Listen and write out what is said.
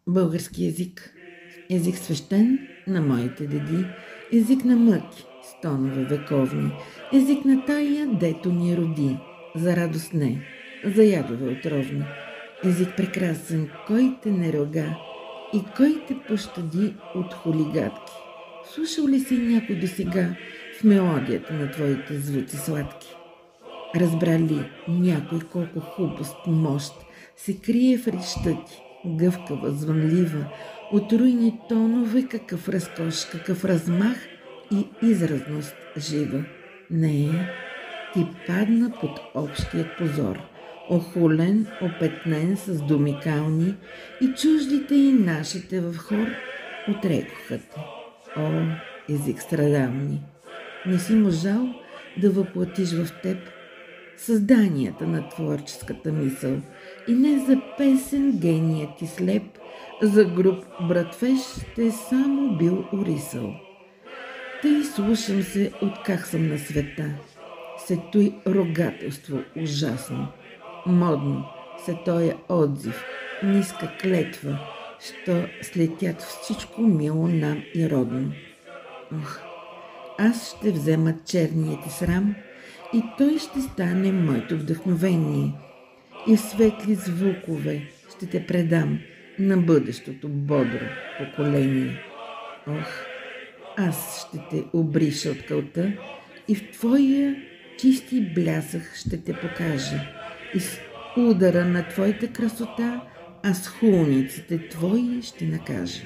Български език. Език свещен на моите деди, език на мъки, стонове вековни, език на тая, дето ни роди, за радост не, за ядове отровни. Език прекрасен, кой те не рога и кой те пощади от хулигатки. Слушал ли си някой досега в мелодията на твоите звуци сладки? Разбра ли някой колко хубост, мощ се крие в речта ти, гъвкава, звънлива, от руйни тонове, какъв разкош, какъв размах и изразност жива? Не, ти падна под общият позор, охулен, опетнен с думи кални, и чуждите и нашите в хор отрекоха те. О, език страдални! Не си можал да въплатиш в теб създанията на творческата мисъл, и не за песен геният ти слеп, за груб братвеж те само бил орисал. Тъй слушам се от как съм на света, се той рогателство ужасно, модно се тоя отзив, ниска клетва, що слетят всичко мило нам и родно. Ох, аз ще взема черният ти срам и той ще стане моето вдъхновение. И в светли звукове ще те предам на бъдещото бодро поколение. Ох, аз ще те обриша от кълта и в твоя чисти блясък ще те покажа. И с удара на твоята красота аз хулниците твои ще накажа.